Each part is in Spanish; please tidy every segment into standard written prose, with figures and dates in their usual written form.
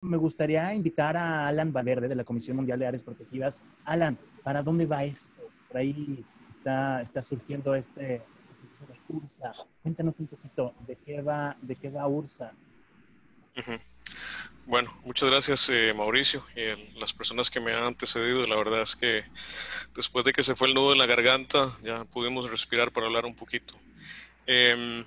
me gustaría invitar a Alan Valverde de la Comisión Mundial de Áreas Protegidas. Alan, ¿para dónde va esto? Por ahí está surgiendo este proceso de URSA. Cuéntanos un poquito de qué va URSA. Ujú. Bueno, muchas gracias Mauricio y las personas que me han antecedido. La verdad es que después de que se fue el nudo en la garganta ya pudimos respirar para hablar un poquito. Em,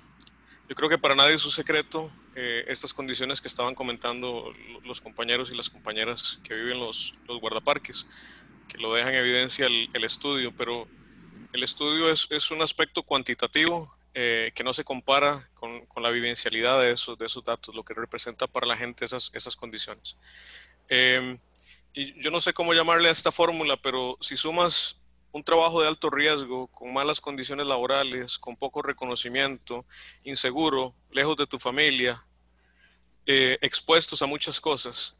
yo creo que para nadie es un secreto estas condiciones que estaban comentando los compañeros y las compañeras que viven los guardaparques, que lo dejan en evidencia el estudio, pero el estudio es un aspecto cuantitativo que no se compara con la vivencialidad de esos datos, lo que representa para la gente esas condiciones. Eh, y yo no sé cómo llamarle a esta fórmula, pero si sumas un trabajo de alto riesgo, con malas condiciones laborales, con poco reconocimiento, inseguro, lejos de tu familia, expuestos a muchas cosas,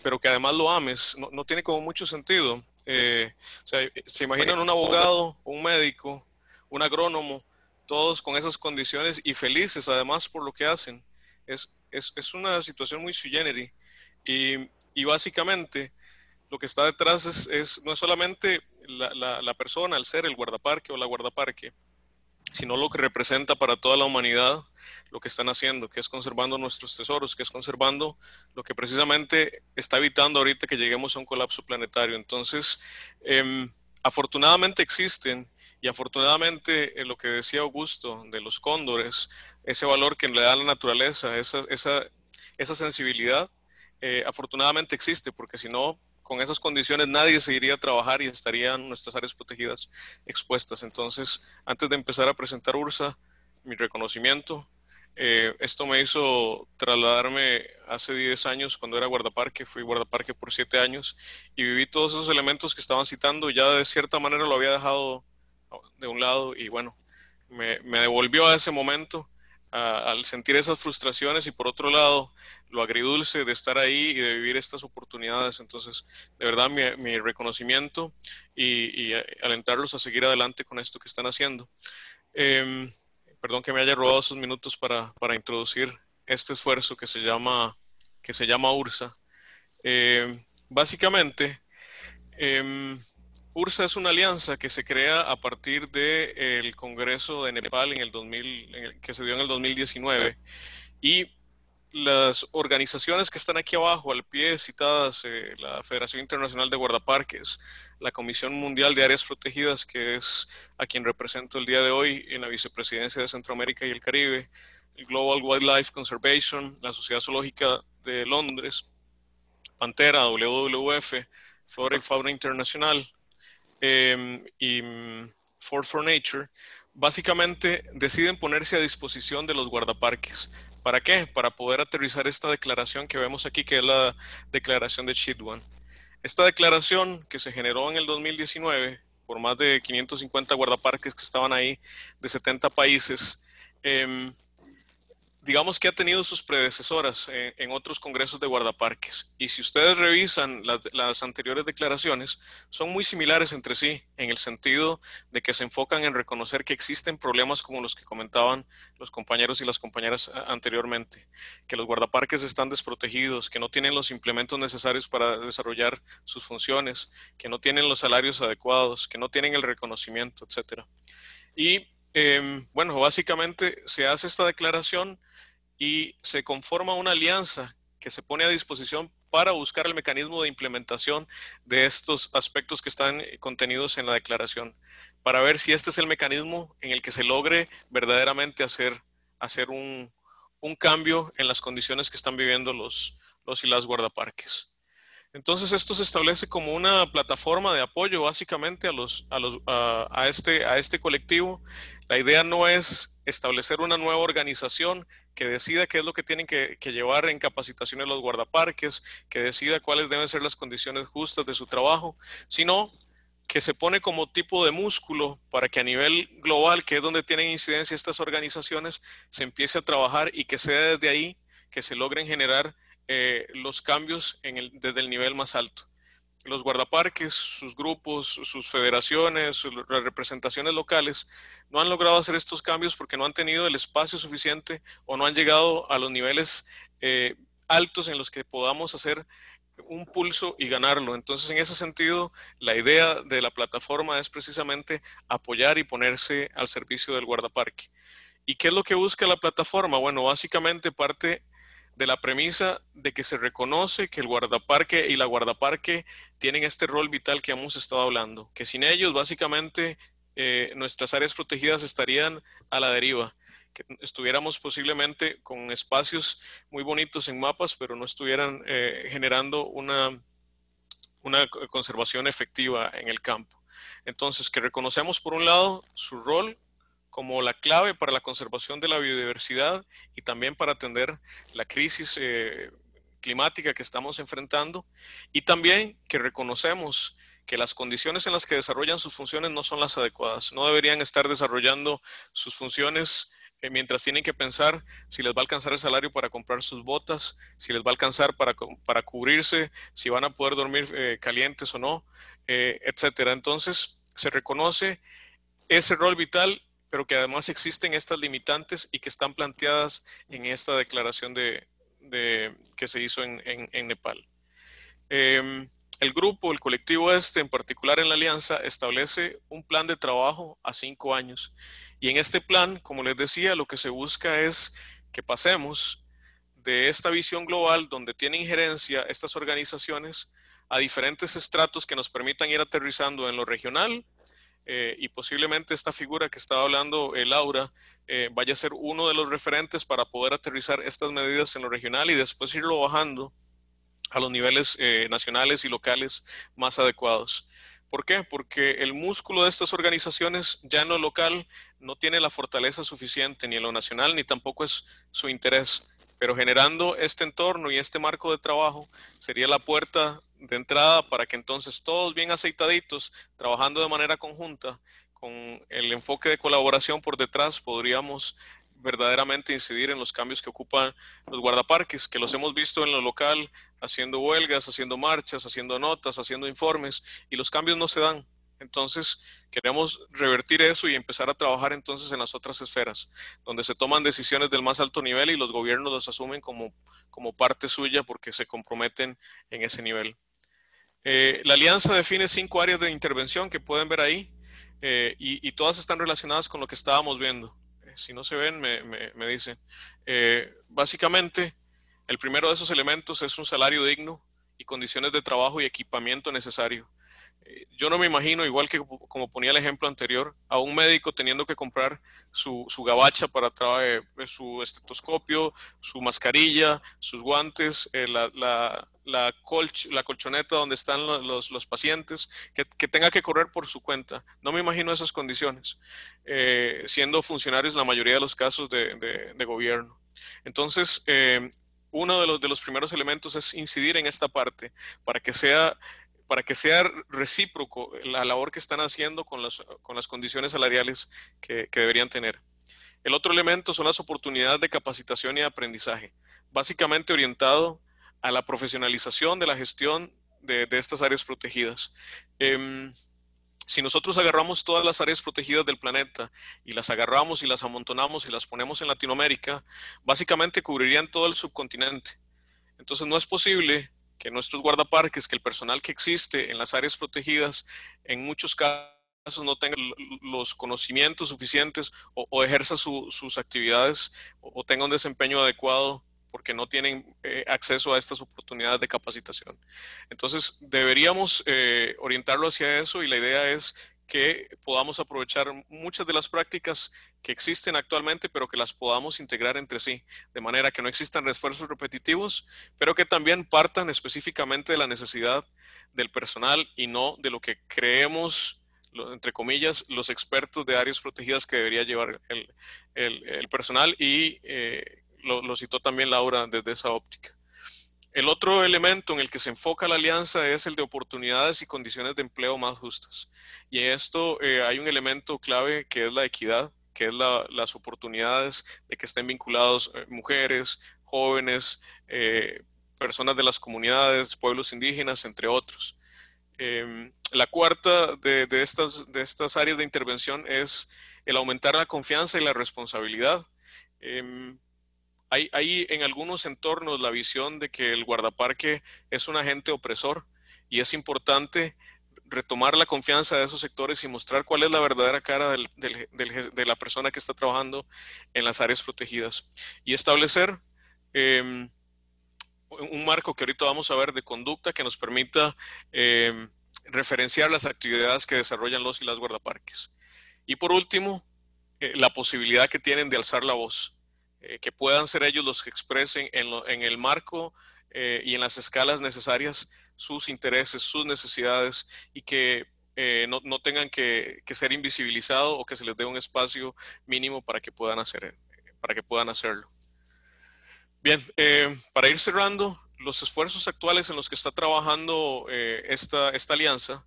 pero que además lo ames, no tiene como mucho sentido. O sea, se imaginan un abogado, un médico, un agrónomo, todos con esas condiciones y felices además por lo que hacen. Es una situación muy sui generis y básicamente lo que está detrás no es solamente la persona, el ser, el guardaparque o la guardaparque, sino lo que representa para toda la humanidad lo que están haciendo, que es conservando nuestros tesoros, que es conservando lo que precisamente está evitando ahorita que lleguemos a un colapso planetario. Entonces, afortunadamente existen y afortunadamente lo que decía Augusto de los cóndores, ese valor que le da la naturaleza, esa sensibilidad, afortunadamente existe, porque si no, con esas condiciones nadie se iría a trabajar y estarían nuestras áreas protegidas expuestas. Entonces, antes de empezar a presentar URSA, mi reconocimiento, esto me hizo trasladarme hace 10 años cuando era guardaparque, fui guardaparque por 7 años y viví todos esos elementos que estaban citando, ya de cierta manera lo había dejado de un lado y bueno, me devolvió a ese momento al sentir esas frustraciones y por otro lado lo agridulce de estar ahí y de vivir estas oportunidades. Entonces, de verdad, mi reconocimiento y alentarlos a seguir adelante con esto que están haciendo. Eh, Perdón que me haya robado esos minutos para introducir este esfuerzo que se llama URSA. Básicamente, URSA es una alianza que se crea a partir del Congreso de Nepal que se dio en el 2019 y las organizaciones que están aquí abajo, al pie citadas, la Federación Internacional de Guardaparques, la Comisión Mundial de Áreas Protegidas, que es a quien represento el día de hoy en la vicepresidencia de Centroamérica y el Caribe, el Global Wildlife Conservation, la Sociedad Zoológica de Londres, Pantera, WWF, Flora y Fauna Internacional y Ford for Nature, básicamente deciden ponerse a disposición de los guardaparques. ¿Para qué? Para poder aterrizar esta declaración que vemos aquí, que es la declaración de Chitwan. Esta declaración que se generó en el 2019 por más de 550 guardaparques que estaban ahí de 70 países, digamos que ha tenido sus predecesoras en otros congresos de guardaparques. Y si ustedes revisan las anteriores declaraciones, son muy similares entre sí, en el sentido de que se enfocan en reconocer que existen problemas como los que comentaban los compañeros y las compañeras anteriormente, que los guardaparques están desprotegidos, que no tienen los implementos necesarios para desarrollar sus funciones, que no tienen los salarios adecuados, que no tienen el reconocimiento, etcétera. Y bueno, básicamente se hace esta declaración y se conforma una alianza que se pone a disposición para buscar el mecanismo de implementación de estos aspectos que están contenidos en la declaración, para ver si este es el mecanismo en el que se logre verdaderamente hacer un cambio en las condiciones que están viviendo los y las guardaparques. Entonces esto se establece como una plataforma de apoyo básicamente a este colectivo. La idea no es establecer una nueva organización que decida qué es lo que tienen que llevar en capacitaciones los guardaparques, que decida cuáles deben ser las condiciones justas de su trabajo, sino que se pone como tipo de músculo para que a nivel global, que es donde tienen incidencia estas organizaciones, se empiece a trabajar y que sea desde ahí que se logren generar los cambios desde el nivel más alto. Los guardaparques, sus grupos, sus federaciones, las representaciones locales no han logrado hacer estos cambios porque no han tenido el espacio suficiente o no han llegado a los niveles altos en los que podamos hacer un pulso y ganarlo. Entonces, en ese sentido, la idea de la plataforma es precisamente apoyar y ponerse al servicio del guardaparque. ¿Y qué es lo que busca la plataforma? Bueno, básicamente parte de la premisa de que se reconoce que el guardaparque y la guardaparque tienen este rol vital que hemos estado hablando, que sin ellos básicamente nuestras áreas protegidas estarían a la deriva, que estuviéramos posiblemente con espacios muy bonitos en mapas, pero no estuvieran generando una conservación efectiva en el campo. Entonces, que reconocemos por un lado su rol como la clave para la conservación de la biodiversidad y también para atender la crisis climática que estamos enfrentando, y también que reconocemos que las condiciones en las que desarrollan sus funciones no son las adecuadas, no deberían estar desarrollando sus funciones mientras tienen que pensar si les va a alcanzar el salario para comprar sus botas, si les va a alcanzar para cubrirse, si van a poder dormir calientes o no, etcétera. Entonces, se reconoce ese rol vital, pero que además existen estas limitantes y que están planteadas en esta declaración que se hizo en Nepal. El grupo, el colectivo en particular en la alianza, establece un plan de trabajo a 5 años. Y en este plan, como les decía, lo que se busca es que pasemos de esta visión global donde tienen injerencia estas organizaciones a diferentes estratos que nos permitan ir aterrizando en lo regional, y posiblemente esta figura que estaba hablando Laura vaya a ser uno de los referentes para poder aterrizar estas medidas en lo regional y después irlo bajando a los niveles nacionales y locales más adecuados. ¿Por qué? Porque el músculo de estas organizaciones ya en lo local no tiene la fortaleza suficiente ni en lo nacional ni tampoco es su interés. Pero generando este entorno y este marco de trabajo sería la puerta de entrada para que entonces todos bien aceitaditos, trabajando de manera conjunta, con el enfoque de colaboración por detrás, podríamos verdaderamente incidir en los cambios que ocupan los guardaparques, que los hemos visto en lo local, haciendo huelgas, haciendo marchas, haciendo notas, haciendo informes, y los cambios no se dan. Entonces, queremos revertir eso y empezar a trabajar entonces en las otras esferas, donde se toman decisiones del más alto nivel y los gobiernos las asumen como parte suya porque se comprometen en ese nivel. La alianza define 5 áreas de intervención que pueden ver ahí, y todas están relacionadas con lo que estábamos viendo. Si no se ven, me dicen. Básicamente, el primero de esos elementos es un salario digno y condiciones de trabajo y equipamiento necesario. Yo no me imagino, igual que como ponía el ejemplo anterior, a un médico teniendo que comprar su gabacha para traer su estetoscopio, su mascarilla, sus guantes, la colchoneta donde están los pacientes, que tenga que correr por su cuenta. No me imagino esas condiciones, siendo funcionarios la mayoría de los casos de gobierno. Entonces, uno de los primeros elementos es incidir en esta parte para que sea recíproco la labor que están haciendo con las condiciones salariales que deberían tener. El otro elemento son las oportunidades de capacitación y aprendizaje, básicamente orientado a la profesionalización de la gestión de estas áreas protegidas. Si nosotros agarramos todas las áreas protegidas del planeta y las agarramos y las amontonamos y las ponemos en Latinoamérica, básicamente cubrirían todo el subcontinente. Entonces no es posible que nuestros guardaparques, que el personal que existe en las áreas protegidas, en muchos casos no tenga los conocimientos suficientes o ejerza sus actividades o tenga un desempeño adecuado porque no tienen acceso a estas oportunidades de capacitación. Entonces deberíamos orientarlo hacia eso, y la idea es que podamos aprovechar muchas de las prácticas que existen actualmente, pero que las podamos integrar entre sí, de manera que no existan esfuerzos repetitivos, pero que también partan específicamente de la necesidad del personal y no de lo que creemos, entre comillas, los expertos de áreas protegidas que debería llevar el personal, y lo citó también Laura desde esa óptica. El otro elemento en el que se enfoca la alianza es el de oportunidades y condiciones de empleo más justas. Y en esto hay un elemento clave que es la equidad, que es las oportunidades de que estén vinculados mujeres, jóvenes, personas de las comunidades, pueblos indígenas, entre otros. La cuarta de estas áreas de intervención es el aumentar la confianza y la responsabilidad. hay en algunos entornos la visión de que el guardaparque es un agente opresor y es importante retomar la confianza de esos sectores y mostrar cuál es la verdadera cara de la persona que está trabajando en las áreas protegidas y establecer eh, un marco que ahorita vamos a ver de conducta que nos permita referenciar las actividades que desarrollan los y las guardaparques. Y por último, la posibilidad que tienen de alzar la voz, que puedan ser ellos los que expresen en el marco y en las escalas necesarias sus intereses, sus necesidades y que no tengan que ser invisibilizados o que se les dé un espacio mínimo para que puedan hacerlo. Bien, para ir cerrando, los esfuerzos actuales en los que está trabajando esta alianza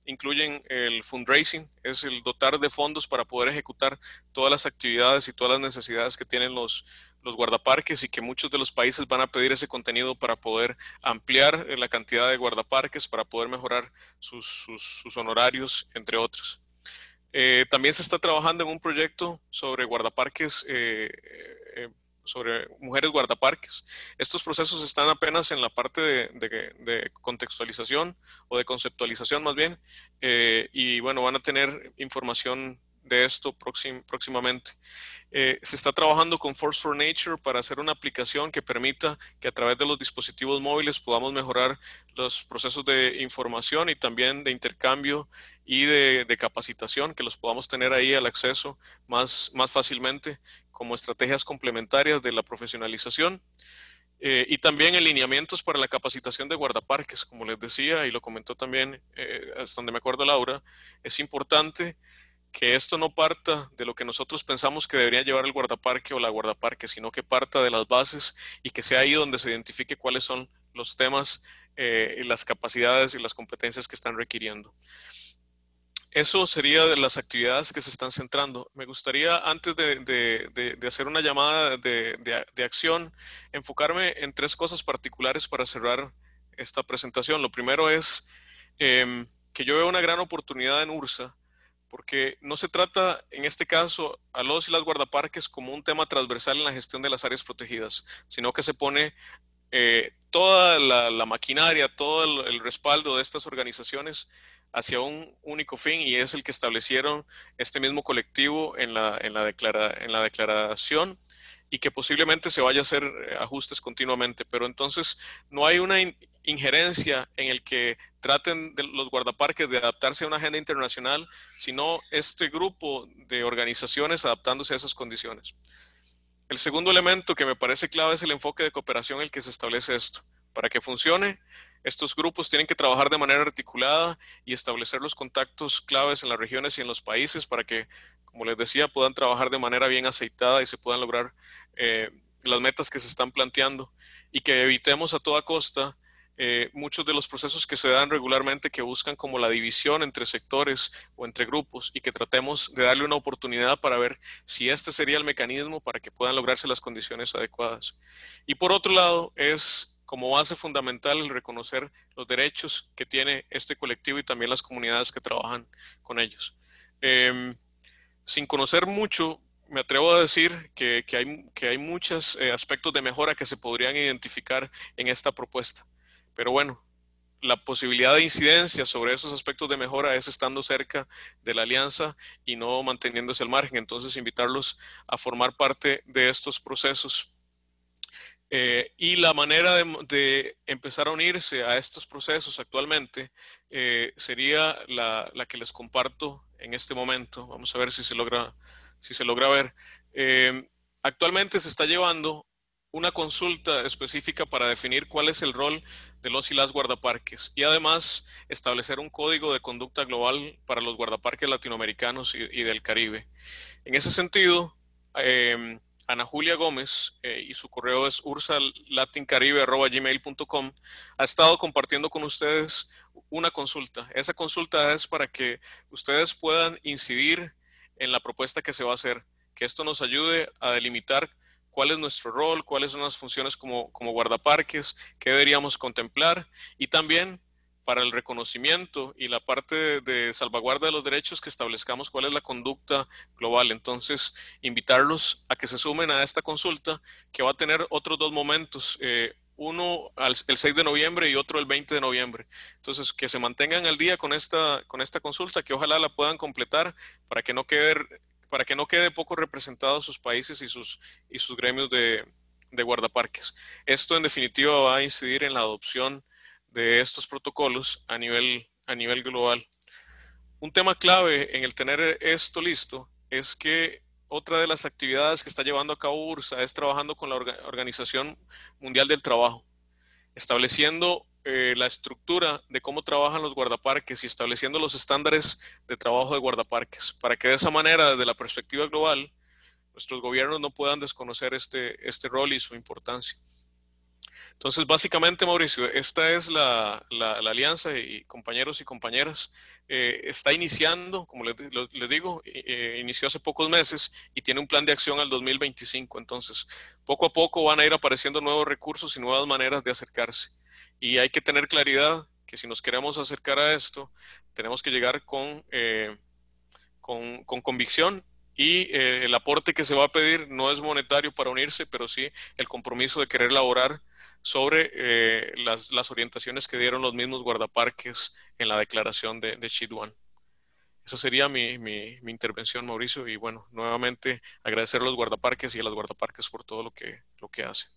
incluyen el fundraising, es el dotar de fondos para poder ejecutar todas las actividades y todas las necesidades que tienen los guardaparques y que muchos de los países van a pedir ese contenido para poder ampliar la cantidad de guardaparques, para poder mejorar sus honorarios, entre otros. También se está trabajando en un proyecto sobre guardaparques, sobre mujeres guardaparques. Estos procesos están apenas en la parte de contextualización o de conceptualización más bien, y bueno, van a tener información de esto próximamente. Se está trabajando con Force for Nature para hacer una aplicación que permita que a través de los dispositivos móviles podamos mejorar los procesos de información y también de intercambio y de capacitación, que los podamos tener ahí al acceso más fácilmente como estrategias complementarias de la profesionalización. Y también en lineamientos para la capacitación de guardaparques, como les decía y lo comentó también, hasta donde me acuerdo Laura, es importante que esto no parta de lo que nosotros pensamos que debería llevar el guardaparque o la guardaparque, sino que parta de las bases y que sea ahí donde se identifique cuáles son los temas y las capacidades y las competencias que están requiriendo. Eso sería de las actividades que se están centrando. Me gustaría, antes de hacer una llamada de acción, enfocarme en tres cosas particulares para cerrar esta presentación. Lo primero es que yo veo una gran oportunidad en URSA, porque no se trata, en este caso, a los y las guardaparques como un tema transversal en la gestión de las áreas protegidas, sino que se pone toda la maquinaria, todo el respaldo de estas organizaciones hacia un único fin y es el que establecieron este mismo colectivo en la declaración y que posiblemente se vaya a hacer ajustes continuamente, pero entonces no hay una injerencia en el que traten de los guardaparques de adaptarse a una agenda internacional, sino este grupo de organizaciones adaptándose a esas condiciones. El segundo elemento que me parece clave es el enfoque de cooperación en el que se establece esto. Para que funcione, estos grupos tienen que trabajar de manera articulada y establecer los contactos claves en las regiones y en los países para que, como les decía, puedan trabajar de manera bien aceitada y se puedan lograr las metas que se están planteando y que evitemos a toda costa muchos de los procesos que se dan regularmente que buscan como la división entre sectores o entre grupos y que tratemos de darle una oportunidad para ver si este sería el mecanismo para que puedan lograrse las condiciones adecuadas. Y por otro lado, es como base fundamental el reconocer los derechos que tiene este colectivo y también las comunidades que trabajan con ellos. Sin conocer mucho, me atrevo a decir que hay muchos aspectos de mejora que se podrían identificar en esta propuesta. Pero bueno, la posibilidad de incidencia sobre esos aspectos de mejora es estando cerca de la alianza y no manteniéndose al margen. Entonces, invitarlos a formar parte de estos procesos. Y la manera de empezar a unirse a estos procesos actualmente sería la que les comparto en este momento. Vamos a ver si se logra ver. Actualmente se está llevando una consulta específica para definir cuál es el rol de los y las guardaparques y además establecer un código de conducta global para los guardaparques latinoamericanos y del Caribe. En ese sentido, Ana Julia Gómez, y su correo es ursalatin.caribe@gmail.com, ha estado compartiendo con ustedes una consulta. Esa consulta es para que ustedes puedan incidir en la propuesta que se va a hacer, que esto nos ayude a delimitar cuál es nuestro rol, cuáles son las funciones como guardaparques, qué deberíamos contemplar y también para el reconocimiento y la parte de salvaguarda de los derechos, que establezcamos cuál es la conducta global. Entonces, invitarlos a que se sumen a esta consulta, que va a tener otros dos momentos, uno el 6 de noviembre y otro el 20 de noviembre. Entonces, que se mantengan al día con esta consulta, que ojalá la puedan completar para que no quede poco representados sus países y sus gremios de guardaparques. Esto en definitiva va a incidir en la adopción de estos protocolos a nivel global. Un tema clave en el tener esto listo es que otra de las actividades que está llevando a cabo URSA es trabajando con la Organización Mundial del Trabajo, estableciendo la estructura de cómo trabajan los guardaparques y estableciendo los estándares de trabajo de guardaparques, para que de esa manera, desde la perspectiva global, nuestros gobiernos no puedan desconocer este rol y su importancia. Entonces, básicamente, Mauricio, esta es la alianza, y compañeros y compañeras, está iniciando, como les digo, inició hace pocos meses y tiene un plan de acción al 2025. Entonces, poco a poco van a ir apareciendo nuevos recursos y nuevas maneras de acercarse. Y hay que tener claridad que si nos queremos acercar a esto, tenemos que llegar con convicción, y el aporte que se va a pedir no es monetario para unirse, pero sí el compromiso de querer elaborar sobre las orientaciones que dieron los mismos guardaparques en la declaración de Chitwan. Esa sería mi intervención, Mauricio, y bueno, nuevamente agradecer a los guardaparques y a las guardaparques por todo lo que hacen.